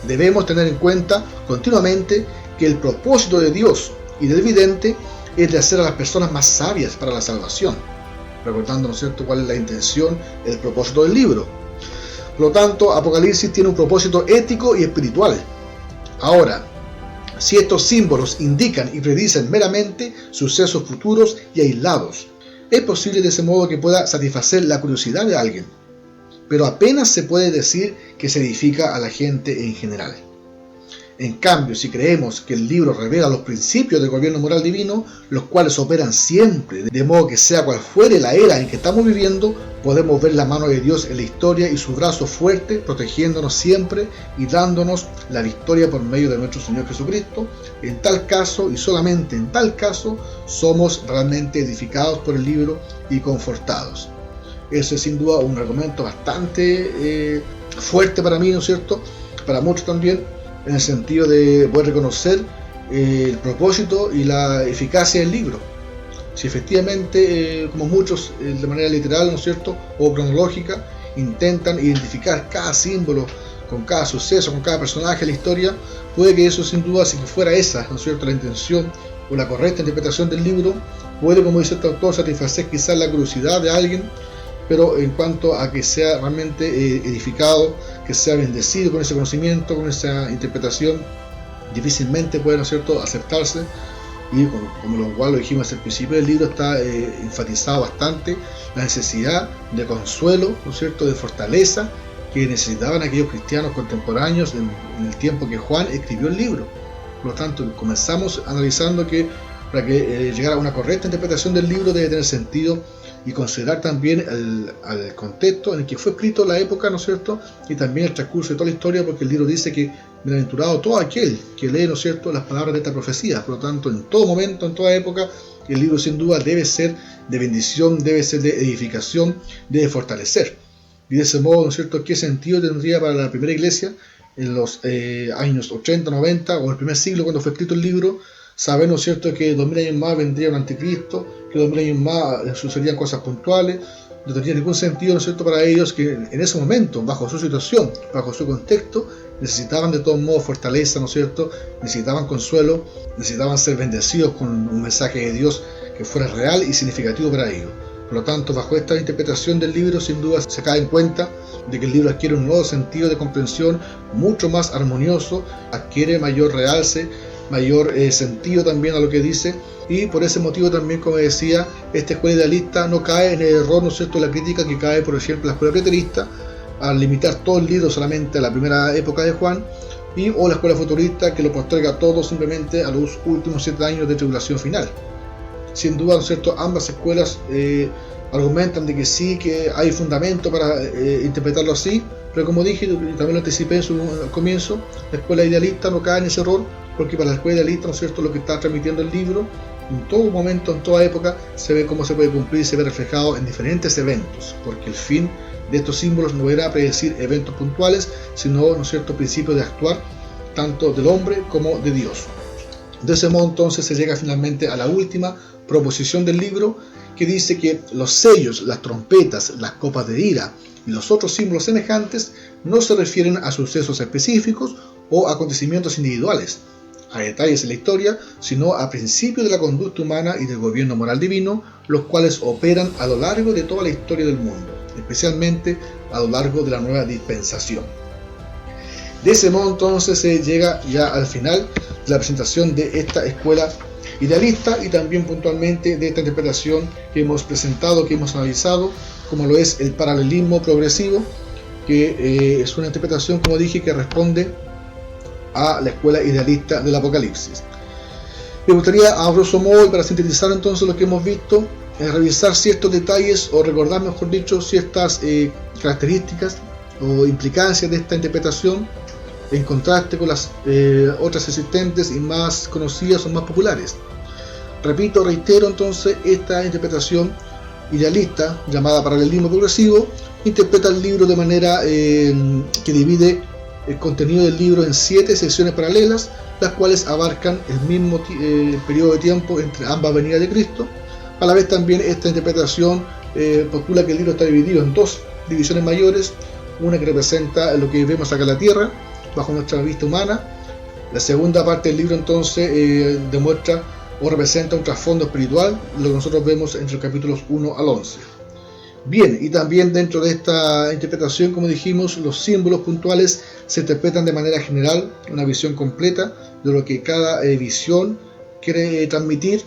Debemos tener en cuenta continuamente que el propósito de Dios y del vidente es de hacer a las personas más sabias para la salvación, recordando, ¿no es cierto?, cuál es la intención, el propósito del libro. Por lo tanto, Apocalipsis tiene un propósito ético y espiritual. Ahora, si estos símbolos indican y predicen meramente sucesos futuros y aislados, es posible de ese modo que pueda satisfacer la curiosidad de alguien, pero apenas se puede decir que se edifica a la gente en general. En cambio, si creemos que el libro revela los principios del gobierno moral divino, los cuales operan siempre, de modo que sea cual fuere la era en que estamos viviendo, podemos ver la mano de Dios en la historia y su brazo fuerte protegiéndonos siempre y dándonos la victoria por medio de nuestro Señor Jesucristo. En tal caso, y solamente en tal caso, somos realmente edificados por el libro y confortados. Ese es sin duda un argumento bastante fuerte para mí, ¿no es cierto?, para muchos también, en el sentido de poder reconocer el propósito y la eficacia del libro. Si efectivamente, como muchos de manera literal, ¿no es cierto?, o cronológica, intentan identificar cada símbolo con cada suceso, con cada personaje de la historia, puede que eso sin duda, si fuera esa, ¿no es cierto?, la intención o la correcta interpretación del libro, puede, como dice este autor, satisfacer quizás la curiosidad de alguien, pero en cuanto a que sea realmente edificado, que sea bendecido con ese conocimiento, con esa interpretación, difícilmente puede, ¿no es cierto?, aceptarse. Y como lo dijimos al principio del libro, está enfatizado bastante la necesidad de consuelo, ¿no es cierto?, de fortaleza que necesitaban aquellos cristianos contemporáneos en el tiempo que Juan escribió el libro. Por lo tanto, comenzamos analizando que para que llegara a una correcta interpretación del libro debe tener sentido y considerar también el contexto en el que fue escrito, la época, ¿no es cierto?, y también el transcurso de toda la historia, porque el libro dice que bienaventurado todo aquel que lee, ¿no es cierto?, las palabras de esta profecía. Por lo tanto, en todo momento, en toda época, el libro sin duda debe ser de bendición, debe ser de edificación, debe fortalecer. Y de ese modo, ¿no es cierto?, ¿qué sentido tendría para la primera iglesia en los años 80, 90 o el primer siglo cuando fue escrito el libro? Saber, ¿no es cierto?, que 2000 años más vendría un anticristo, que 2000 años más sucederían cosas puntuales. No tendría ningún sentido, ¿no es cierto?, para ellos que en ese momento, bajo su situación, bajo su contexto, necesitaban de todos modos fortaleza, ¿no es cierto?, necesitaban consuelo, necesitaban ser bendecidos con un mensaje de Dios que fuera real y significativo para ellos. Por lo tanto, bajo esta interpretación del libro, sin duda se cae en cuenta de que el libro adquiere un nuevo sentido de comprensión mucho más armonioso, adquiere mayor realce, mayor sentido también a lo que dice, y por ese motivo también, como decía, esta escuela idealista no cae en el error, ¿no es cierto?, la crítica que cae, por ejemplo, la escuela preterista al limitar todo el libro solamente a la primera época de Juan, o la escuela futurista que lo posterga todo simplemente a los últimos 7 años de tribulación final. Sin duda, ¿no es cierto?, ambas escuelas argumentan de que sí, que hay fundamento para interpretarlo así, pero como dije, y también lo anticipé en su comienzo, la escuela idealista no cae en ese error, porque para la escuela idealista, ¿no es cierto?, lo que está transmitiendo el libro, en todo momento, en toda época, se ve cómo se puede cumplir y se ve reflejado en diferentes eventos, porque el fin de estos símbolos no era predecir eventos puntuales, sino, ¿no es cierto?, principios de actuar tanto del hombre como de Dios. De ese modo, entonces, se llega finalmente a la última proposición del libro, que dice que los sellos, las trompetas, las copas de ira y los otros símbolos semejantes no se refieren a sucesos específicos o acontecimientos individuales, a detalles en la historia, sino a principios de la conducta humana y del gobierno moral divino, los cuales operan a lo largo de toda la historia del mundo, especialmente a lo largo de la nueva dispensación. De ese modo, entonces, se llega ya al final de la presentación de esta escuela idealista y también puntualmente de esta interpretación que hemos presentado, que hemos analizado, como lo es el paralelismo progresivo, que es una interpretación, como dije, que responde a la escuela idealista del Apocalipsis. Me gustaría, a grosso modo, y para sintetizar entonces lo que hemos visto, revisar ciertos detalles, o recordar, mejor dicho, ciertas características o implicancias de esta interpretación en contraste con las otras existentes y más conocidas o más populares. Repito, reitero entonces, esta interpretación idealista, llamada paralelismo progresivo, interpreta el libro de manera que divide el contenido del libro en 7 secciones paralelas, las cuales abarcan el mismo periodo de tiempo entre ambas venidas de Cristo. A la vez también esta interpretación postula que el libro está dividido en 2 divisiones mayores, una que representa lo que vemos acá en la tierra, bajo nuestra vista humana. La segunda parte del libro entonces demuestra o representa un trasfondo espiritual, lo que nosotros vemos entre los capítulos 1 al 11. Bien, y también dentro de esta interpretación, como dijimos, los símbolos puntuales se interpretan de manera general, una visión completa de lo que cada visión quiere transmitir.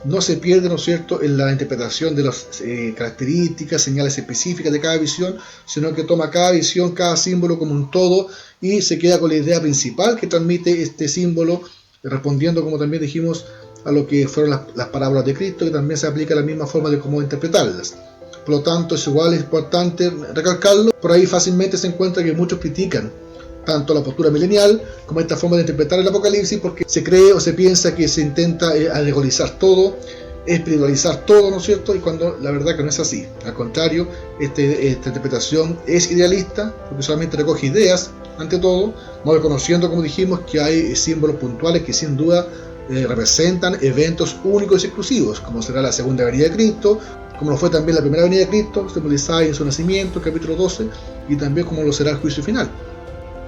No se pierde, ¿no es cierto?, en la interpretación de las características, señales específicas de cada visión, sino que toma cada visión, cada símbolo como un todo y se queda con la idea principal que transmite este símbolo, respondiendo, como también dijimos, a lo que fueron las parábolas de Cristo, que también se aplica la misma forma de cómo interpretarlas. Por lo tanto, es igual, es importante recalcarlo. Por ahí fácilmente se encuentra que muchos critican tanto la postura milenial como esta forma de interpretar el Apocalipsis, porque se cree o se piensa que se intenta alegolizar todo, espiritualizar todo, ¿no es cierto? Y cuando la verdad que no es así. Al contrario, esta interpretación es idealista, porque solamente recoge ideas, ante todo, no reconociendo, como dijimos, que hay símbolos puntuales que sin duda representan eventos únicos y exclusivos, como será la segunda venida de Cristo, como lo fue también la primera venida de Cristo, simbolizada en su nacimiento, capítulo 12, y también como lo será el juicio final.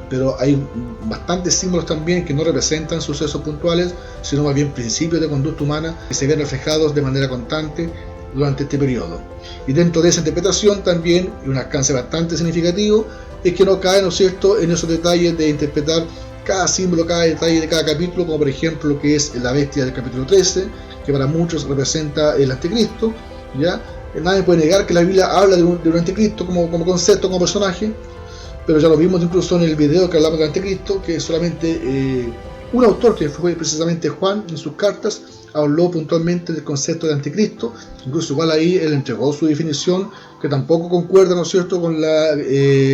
Pero hay bastantes símbolos también que no representan sucesos puntuales, sino más bien principios de conducta humana que se ven reflejados de manera constante durante este periodo. Y dentro de esa interpretación también, y un alcance bastante significativo, es que no cae, ¿no es cierto?, en esos detalles de interpretar cada símbolo, cada detalle de cada capítulo, como por ejemplo lo que es la bestia del capítulo 13, que para muchos representa el anticristo. ¿Ya? Nadie puede negar que la Biblia habla de un anticristo como concepto, como personaje, pero ya lo vimos incluso en el video que hablamos del anticristo, que solamente un autor, que fue precisamente Juan, en sus cartas, habló puntualmente del concepto de anticristo. Incluso igual ahí él entregó su definición, que tampoco concuerda, ¿no es cierto?, con la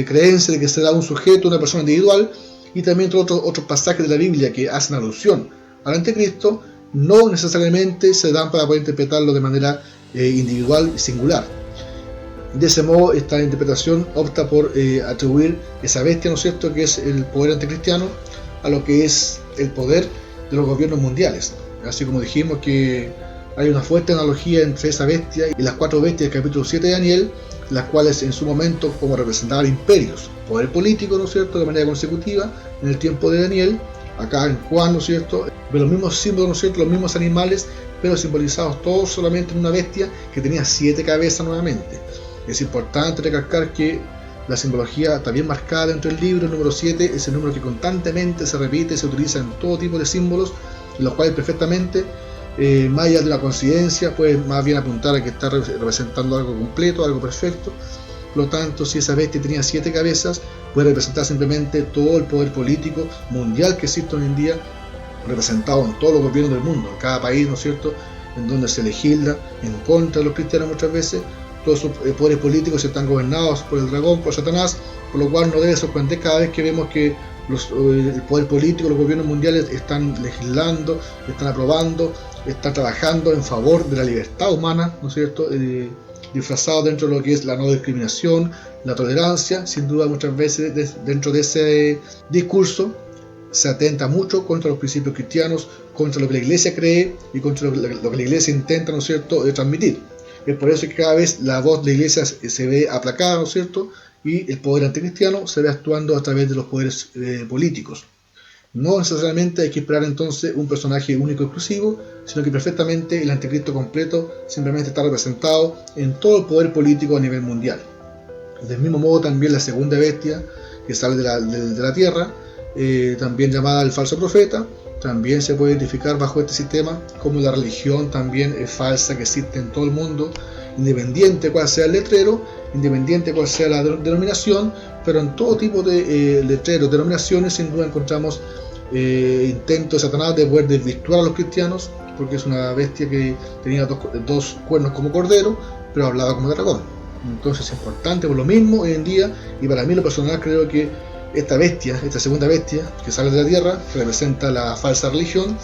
creencia de que será un sujeto, una persona individual, y también otros pasajes de la Biblia que hacen alusión al anticristo, no necesariamente se dan para poder interpretarlo de manera individual y singular. De ese modo, esta interpretación opta por atribuir esa bestia, ¿no es cierto?, que es el poder anticristiano, a lo que es el poder de los gobiernos mundiales. Así como dijimos que hay una fuerte analogía entre esa bestia y las 4 bestias del capítulo 7 de Daniel, las cuales en su momento como representaban imperios, poder político, ¿no es cierto?, de manera consecutiva en el tiempo de Daniel. Acá en Juan, ¿no es cierto?, ve los mismos símbolos, ¿no es cierto?, los mismos animales, pero simbolizados todos solamente en una bestia que tenía 7 cabezas nuevamente. Es importante recalcar que la simbología está bien marcada dentro del libro. El número 7 es el número que constantemente se repite, se utiliza en todo tipo de símbolos, los cuales perfectamente, más allá de la coincidencia, puede más bien apuntar a que está representando algo completo, algo perfecto. Por lo tanto, si esa bestia tenía 7 cabezas, puede representar simplemente todo el poder político mundial que existe hoy en día, representado en todos los gobiernos del mundo, en cada país, ¿no es cierto?, en donde se legisla en contra de los cristianos muchas veces. Todos sus poderes políticos están gobernados por el dragón, por Satanás, por lo cual no debe sorprender cada vez que vemos que el poder político, los gobiernos mundiales están legislando, están aprobando, están trabajando en favor de la libertad humana, ¿no es cierto?, disfrazado dentro de lo que es la no discriminación, la tolerancia. Sin duda muchas veces dentro de ese discurso se atenta mucho contra los principios cristianos, contra lo que la iglesia cree y contra lo que la iglesia intenta, ¿no es cierto?, transmitir. Es por eso que cada vez la voz de la iglesia se ve aplacada, ¿no es cierto?, y el poder anticristiano se ve actuando a través de los poderes políticos. No necesariamente hay que esperar entonces un personaje único y exclusivo, sino que perfectamente el anticristo completo simplemente está representado en todo el poder político a nivel mundial. Del mismo modo también la segunda bestia que sale de la tierra, también llamada el falso profeta, también se puede identificar bajo este sistema como la religión también es falsa que existe en todo el mundo, independiente cuál sea el letrero, independiente cuál sea la denominación, pero en todo tipo de letreros, denominaciones, sin duda encontramos intentos de Satanás de poder desvirtuar a los cristianos, porque es una bestia que tenía dos cuernos como cordero, pero hablaba como dragón. Entonces es importante por lo mismo hoy en día, y para mí lo personal creo que esta bestia, esta segunda bestia que sale de la tierra, que representa la falsa religión,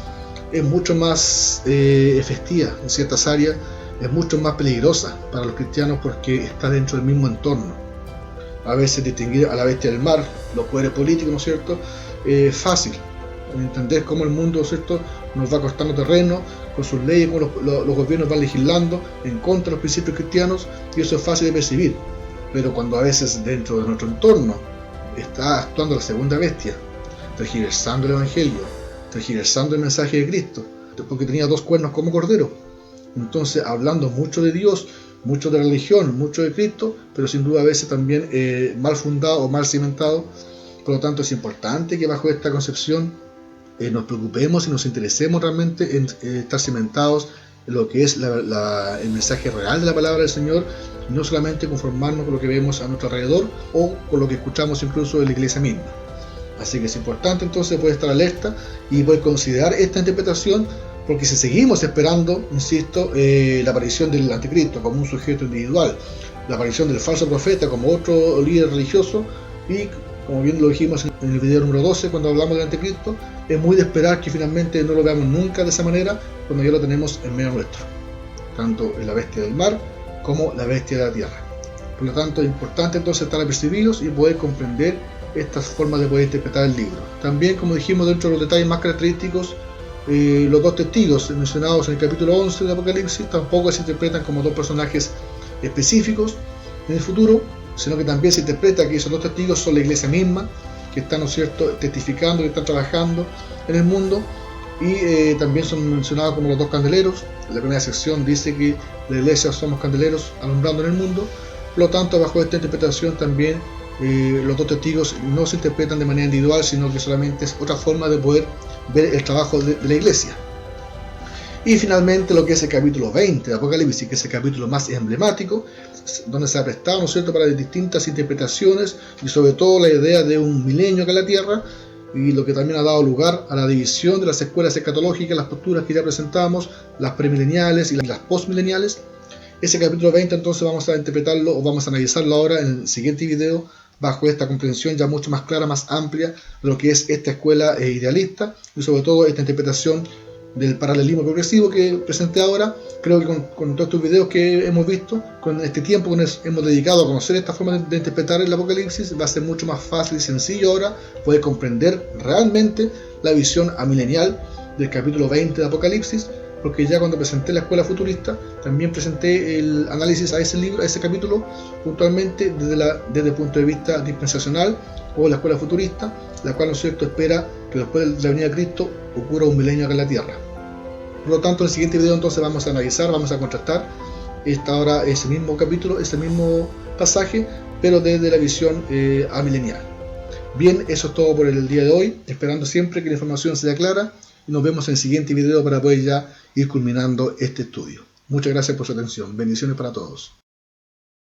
es mucho más efectiva en ciertas áreas, es mucho más peligrosa para los cristianos porque está dentro del mismo entorno. a veces distinguir a la bestia del mar, los poderes políticos, ¿no es cierto? Fácil entender cómo el mundo, ¿no es cierto?, nos va costando terreno con sus leyes, cómo los gobiernos van legislando en contra de los principios cristianos, y eso es fácil de percibir. Pero cuando a veces dentro de nuestro entorno está actuando la segunda bestia, tergiversando el evangelio, tergiversando el mensaje de Cristo, porque tenía dos cuernos como cordero, entonces hablando mucho de Dios, mucho de religión, mucho de Cristo, pero sin duda a veces también mal fundado o mal cimentado. Por lo tanto, es importante que bajo esta concepción nos preocupemos y nos interesemos realmente en estar cimentados en lo que es el mensaje real de la palabra del Señor, y no solamente conformarnos con lo que vemos a nuestro alrededor o con lo que escuchamos incluso en la iglesia misma. Así que es importante entonces poder estar alerta y poder considerar esta interpretación, porque si seguimos esperando, insisto, la aparición del anticristo como un sujeto individual, la aparición del falso profeta como otro líder religioso, y como bien lo dijimos en el video número 12 cuando hablamos del anticristo, es muy de esperar que finalmente no lo veamos nunca de esa manera cuando ya lo tenemos en medio nuestro, tanto en la bestia del mar como la bestia de la tierra. Por lo tanto, es importante entonces estar apercibidos y poder comprender estas formas de poder interpretar el libro. También, como dijimos, dentro de los detalles más característicos, los dos testigos mencionados en el capítulo 11 de Apocalipsis tampoco se interpretan como dos personajes específicos en el futuro, sino que también se interpreta que esos dos testigos son la iglesia misma, que están, ¿no es cierto?, testificando, que están trabajando en el mundo, y también son mencionados como los dos candeleros. En la primera sección dice que la iglesia somos candeleros alumbrando en el mundo. Por lo tanto, bajo esta interpretación también los dos testigos no se interpretan de manera individual, sino que solamente es otra forma de poder ver el trabajo de la iglesia. Y finalmente lo que es el capítulo 20 de Apocalipsis, que es el capítulo más emblemático, donde se ha prestado, ¿no es cierto?, para distintas interpretaciones, y sobre todo la idea de un milenio acá en la tierra, y lo que también ha dado lugar a la división de las escuelas escatológicas, las posturas que ya presentamos, las premileniales y las postmileniales. Ese capítulo 20 entonces vamos a interpretarlo, o vamos a analizarlo ahora en el siguiente video, bajo esta comprensión ya mucho más clara, más amplia, de lo que es esta escuela idealista, y sobre todo esta interpretación del paralelismo progresivo que presenté ahora. Creo que con todos estos videos que hemos visto, con este tiempo que nos hemos dedicado a conocer esta forma de interpretar el Apocalipsis, va a ser mucho más fácil y sencillo ahora poder comprender realmente la visión amilenial del capítulo 20 de Apocalipsis, porque ya cuando presenté la escuela futurista también presenté el análisis a ese libro, a ese capítulo, puntualmente desde el punto de vista dispensacional, o la escuela futurista, la cual, ¿no es cierto?, espera que después de la venida de Cristo ocurra un milenio acá en la tierra. Por lo tanto, en el siguiente video entonces vamos a analizar, vamos a contrastar ahora ese mismo capítulo, ese mismo pasaje, pero desde la visión amilenial. Bien, eso es todo por el día de hoy, esperando siempre que la información sea clara, y nos vemos en el siguiente video para poder ya ir culminando este estudio. Muchas gracias por su atención. Bendiciones para todos.